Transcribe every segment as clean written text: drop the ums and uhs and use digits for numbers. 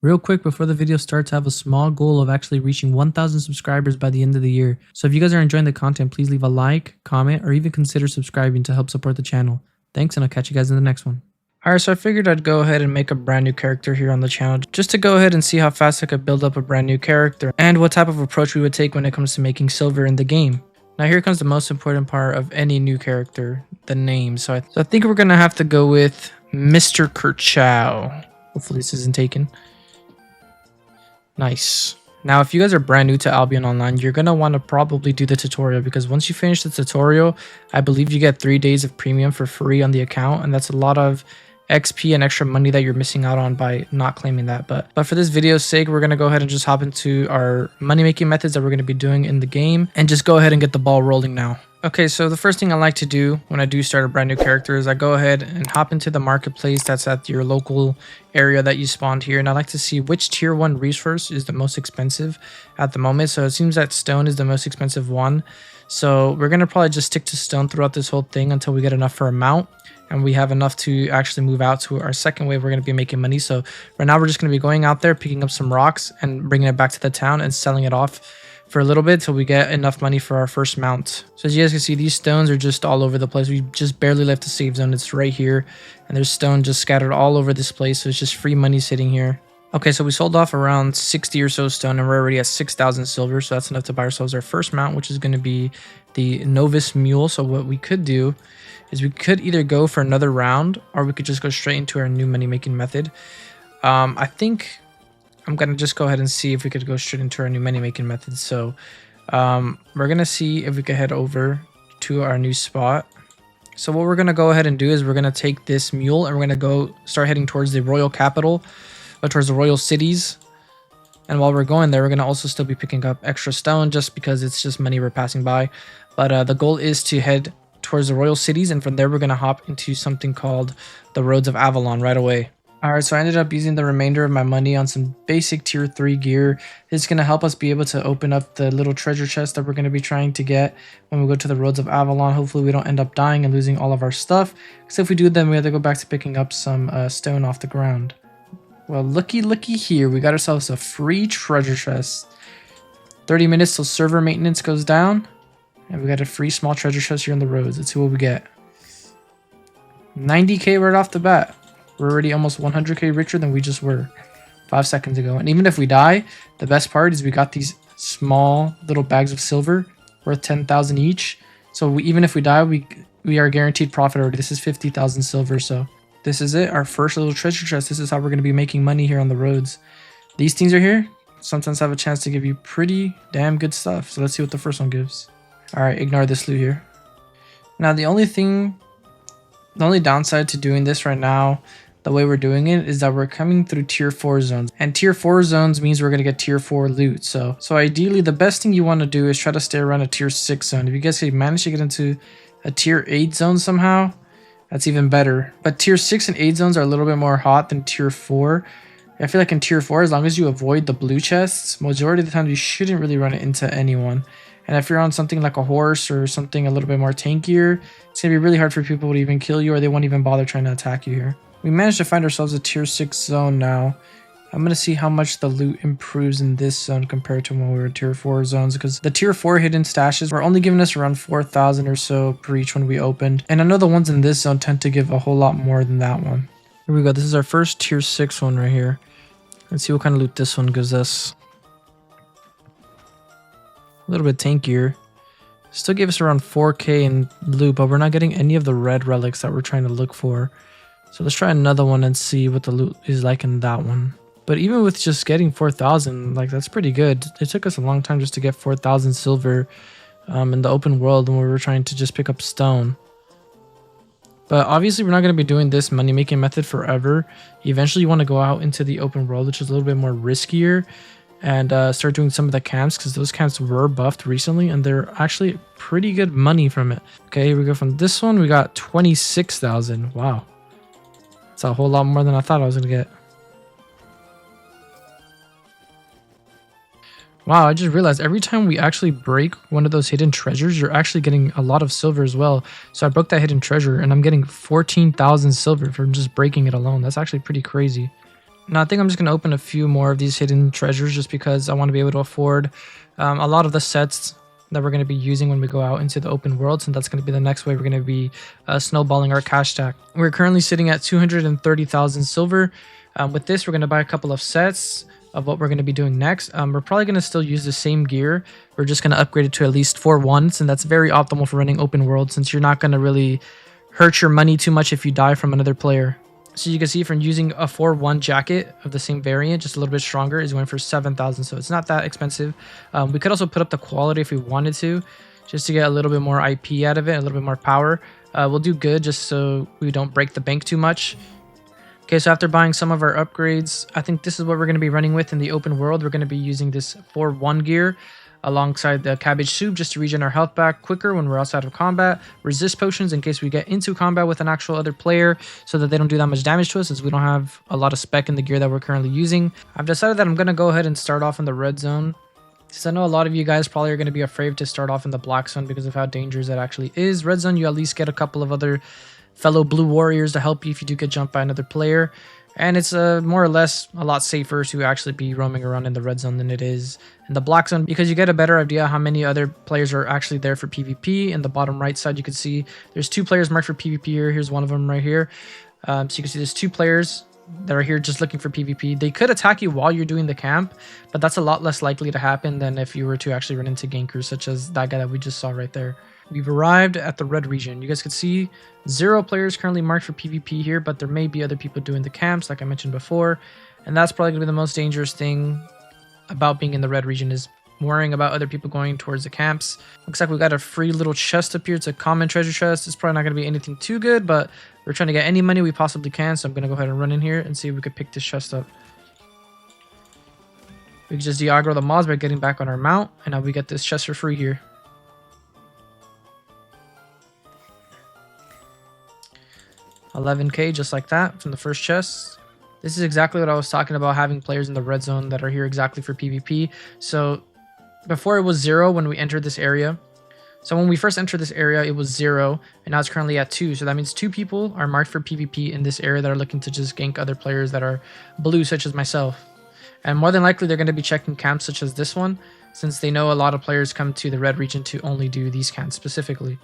Real quick, before the video starts, I have a small goal of actually reaching 1,000 subscribers by the end of the year. So if you guys are enjoying the content, please leave a like, comment, or even consider subscribing to help support the channel. Thanks, and I'll catch you guys in the next one. Alright, so I figured I'd go ahead and make a brand new character here on the channel, just to go ahead and see how fast I could build up a brand new character, and what type of approach we would take when it comes to making silver in the game. Now here comes the most important part of any new character, the name. So I think we're going to have to go with Mr. Kerchow. Hopefully this isn't taken. Nice. Now, if you guys are brand new to Albion Online, you're going to want to probably do the tutorial, because once you finish the tutorial, I believe you get 3 days of premium for free on the account, and that's a lot of XP and extra money that you're missing out on by not claiming that. But for this video's sake, we're going to go ahead and just hop into our money making methods that we're going to be doing in the game and just go ahead and get the ball rolling now. Okay, so the first thing I like to do when I do start a brand new character is I go ahead and hop into the marketplace that's at your local area that you spawned here, and I like to see which tier 1 resource is the most expensive at the moment. So it seems that stone is the most expensive one, so we're going to probably just stick to stone throughout this whole thing until we get enough for a mount and we have enough to actually move out to our second wave. We're going to be making money. So right now we're just going to be going out there, picking up some rocks and bringing it back to the town and selling it off for a little bit till we get enough money for our first mount. So as you guys can see, these stones are just all over the place. We just barely left the save zone. It's right here, and there's stone just scattered all over this place. So it's just free money sitting here. Okay, so we sold off around 60 or so stone, and we're already at 6,000 silver. So that's enough to buy ourselves our first mount, which is going to be the Novice Mule. So what we could do is we could either go for another round, or we could just go straight into our new money making method. I think I'm going to just go ahead and see if we could go straight into our new money making method. So we're going to see if we could head over to our new spot. So what we're going to go ahead and do is we're going to take this mule and we're going to go start heading towards the royal capital, or towards the royal cities. And while we're going there, we're going to also still be picking up extra stone just because it's just money we're passing by. But the goal is to head towards the royal cities, and from there we're going to hop into something called the Roads of Avalon right away. Alright, so I ended up using the remainder of my money on some basic tier 3 gear. It's going to help us be able to open up the little treasure chest that we're going to be trying to get when we go to the Roads of Avalon. Hopefully we don't end up dying and losing all of our stuff. Because if we do, then we have to go back to picking up some stone off the ground. Well, looky here. We got ourselves a free treasure chest. 30 minutes till server maintenance goes down. And we got a free small treasure chest here on the roads. Let's see what we get. 90k right off the bat. We're already almost 100k richer than we just were 5 seconds ago. And even if we die, the best part is we got these small little bags of silver worth 10,000 each. So even if we die, we are guaranteed profit already. This is 50,000 silver. So this is it, our first little treasure chest. This is how we're going to be making money here on the roads. These things are here sometimes have a chance to give you pretty damn good stuff. So let's see what the first one gives. All right, ignore this loot here. Now the only downside to doing this right now, the way we're doing it, is that we're coming through tier 4 zones, and tier 4 zones means we're going to get tier 4 loot. So ideally the best thing you want to do is try to stay around a tier 6 zone. If you guys can manage to get into a tier 8 zone somehow, that's even better. But tier 6 and 8 zones are a little bit more hot than tier 4. I feel like in tier 4, as long as you avoid the blue chests, majority of the time you shouldn't really run into anyone. And if you're on something like a horse or something a little bit more tankier, it's going to be really hard for people to even kill you, or they won't even bother trying to attack you here. We managed to find ourselves a tier 6 zone now. I'm going to see how much the loot improves in this zone compared to when we were tier 4 zones, because the tier 4 hidden stashes were only giving us around 4,000 or so per each when we opened. And I know the ones in this zone tend to give a whole lot more than that one. Here we go. This is our first tier 6 one right here. Let's see what kind of loot this one gives us. A little bit tankier. Still gave us around 4k in loot, but we're not getting any of the red relics that we're trying to look for. So let's try another one and see what the loot is like in that one. But even with just getting 4,000, like, that's pretty good. It took us a long time just to get 4,000 silver in the open world when we were trying to just pick up stone. But obviously we're not going to be doing this money making method forever. Eventually you want to go out into the open world, which is a little bit more riskier, and start doing some of the camps, because those camps were buffed recently and they're actually pretty good money from it. Okay, here we go. From this one we got 26,000. Wow, that's a whole lot more than I thought I was gonna get. Wow, I just realized every time we actually break one of those hidden treasures, you're actually getting a lot of silver as well. So I broke that hidden treasure and I'm getting 14,000 silver from just breaking it alone. That's actually pretty crazy. Now I think I'm just going to open a few more of these hidden treasures just because I want to be able to afford a lot of the sets that we're going to be using when we go out into the open world, since that's going to be the next way we're going to be snowballing our cash stack. We're currently sitting at 230,000 silver. With this, we're going to buy a couple of sets of what we're going to be doing next. We're probably going to still use the same gear. We're just going to upgrade it to at least 4-1s, and that's very optimal for running open world since you're not going to really hurt your money too much if you die from another player. So you can see from using a 4-1 jacket of the same variant, just a little bit stronger, is going for 7,000. So it's not that expensive. We could also put up the quality if we wanted to, just to get a little bit more IP out of it, a little bit more power. We'll do good just so we don't break the bank too much. Okay, so after buying some of our upgrades, I think this is what we're going to be running with in the open world. We're going to be using this 4-1 gear alongside the cabbage soup just to regen our health back quicker when we're outside of combat, resist potions in case we get into combat with an actual other player so that they don't do that much damage to us, as we don't have a lot of spec in the gear that we're currently using. I've decided that I'm going to go ahead and start off in the red zone, since I know a lot of you guys probably are going to be afraid to start off in the black zone because of how dangerous it actually is. Red zone, you at least get a couple of other fellow blue warriors to help you if you do get jumped by another player. And it's more or less a lot safer to actually be roaming around in the red zone than it is in the black zone, because you get a better idea how many other players are actually there for PvP. In the bottom right side, you can see there's 2 players marked for PvP here. Here's one of them right here. So you can see there's 2 players that are here just looking for PvP. They could attack you while you're doing the camp, but that's a lot less likely to happen than if you were to actually run into gankers such as that guy that we just saw right there. We've arrived at the red region. You guys can see 0 players currently marked for PvP here, but there may be other people doing the camps like I mentioned before. And that's probably going to be the most dangerous thing about being in the red region, is worrying about other people going towards the camps. Looks like we got a free little chest up here. It's a common treasure chest. It's probably not going to be anything too good, but we're trying to get any money we possibly can. So I'm going to go ahead and run in here and see if we could pick this chest up. We can just de-aggro the mobs by getting back on our mount. And now we get this chest for free here. 11k just like that from the first chest. This is exactly what I was talking about, having players in the red zone that are here exactly for PvP. So before it was 0 when we entered this area. So when we first entered this area, it was 0, and now it's currently at 2. So that means 2 people are marked for PvP in this area that are looking to just gank other players that are blue, such as myself. And more than likely, they're going to be checking camps such as this one, since they know a lot of players come to the red region to only do these camps specifically.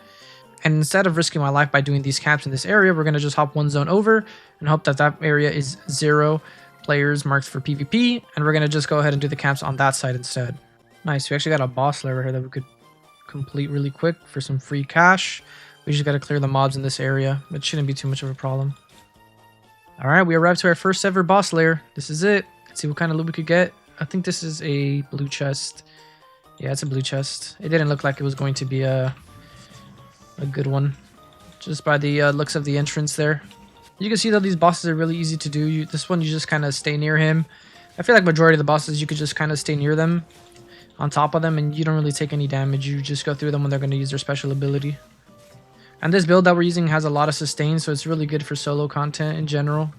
And instead of risking my life by doing these camps in this area, we're going to just hop 1 zone over and hope that that area is 0 players marked for PvP. And we're going to just go ahead and do the camps on that side instead. Nice. We actually got a boss layer here that we could complete really quick for some free cash. We just got to clear the mobs in this area. It shouldn't be too much of a problem. All right, we arrived to our first ever boss layer. This is it. Let's see what kind of loot we could get. I think this is a blue chest. Yeah, it's a blue chest. It didn't look like it was going to be a good one, just by the looks of the entrance there. You can see that these bosses are really easy to do. This one, you just kind of stay near him. I feel like majority of the bosses, you could just kind of stay near them, on top of them, and you don't really take any damage. You just go through them when they're going to use their special ability. And this build that we're using has a lot of sustain, so it's really good for solo content in general.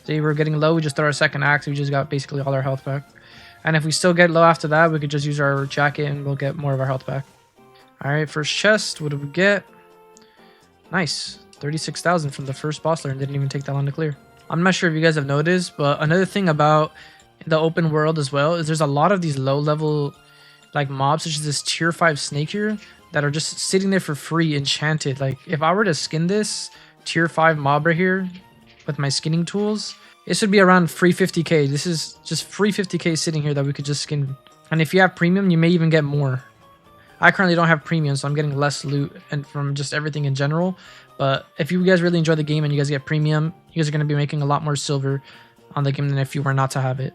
See, we're getting low. We just throw our second axe. We just got basically all our health back. And if we still get low after that, we could just use our jacket and we'll get more of our health back. All right, first chest. What did we get? Nice. 36,000 from the first boss layer, and didn't even take that long to clear. I'm not sure if you guys have noticed, but another thing about the open world as well is there's a lot of these low level like mobs, such as this tier 5 snake here, that are just sitting there for free enchanted. Like if I were to skin this tier 5 mob right here with my skinning tools, this would be around free 50k. This is just free 50k sitting here that we could just skin. And if you have premium, you may even get more. I currently don't have premium, so I'm getting less loot and from just everything in general. But if you guys really enjoy the game and you guys get premium, you guys are going to be making a lot more silver on the game than if you were not to have it.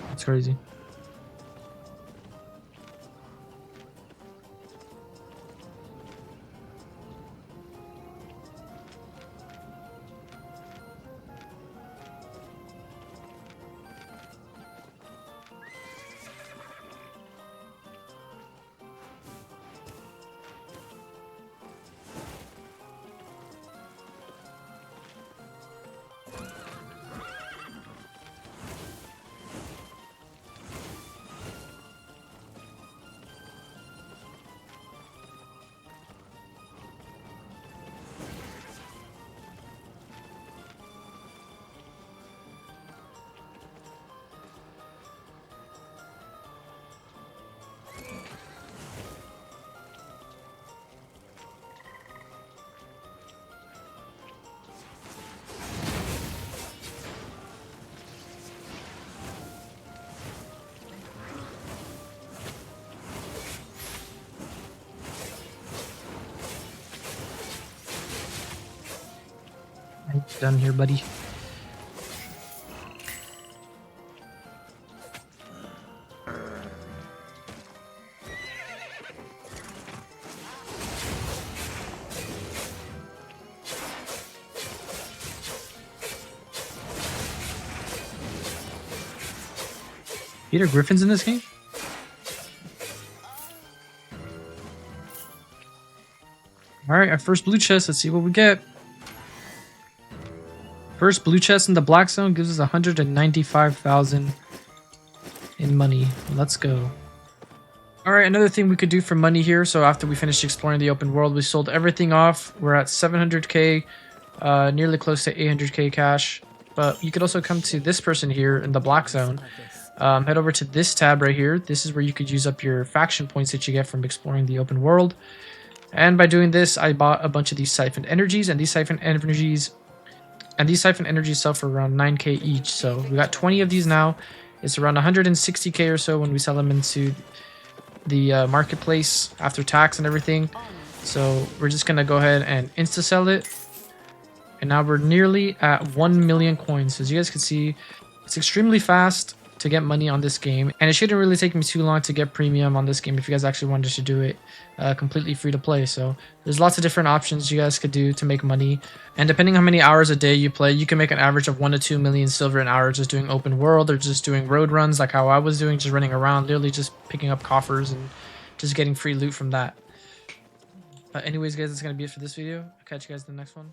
That's crazy. Done here, buddy. Peter Griffin's in this game? Alright, our first blue chest. Let's see what we get. First blue chest in the black zone gives us 195,000 in money. Let's go. Alright, another thing we could do for money here. So after we finished exploring the open world, we sold everything off. We're at 700k, nearly close to 800k cash. But you could also come to this person here in the black zone. Head over to this tab right here. This is where you could use up your faction points that you get from exploring the open world. And by doing this, I bought a bunch of these siphoned energies, and these siphoned energies sell for around 9k each. So we got 20 of these now. It's around 160k or so when we sell them into the marketplace after tax and everything. So we're just gonna go ahead and insta sell it. And now we're nearly at 1 million coins. So as you guys can see, it's extremely fast to get money on this game, and it shouldn't really take me too long to get premium on this game if you guys actually wanted to do it completely free to play. So there's lots of different options you guys could do to make money, and depending on how many hours a day you play, you can make an average of 1 to 2 million silver an hour just doing open world or just doing road runs like how I was doing, just running around, literally just picking up coffers and just getting free loot from that. Anyways guys, that's gonna be it for this video. I'll catch you guys in the next one.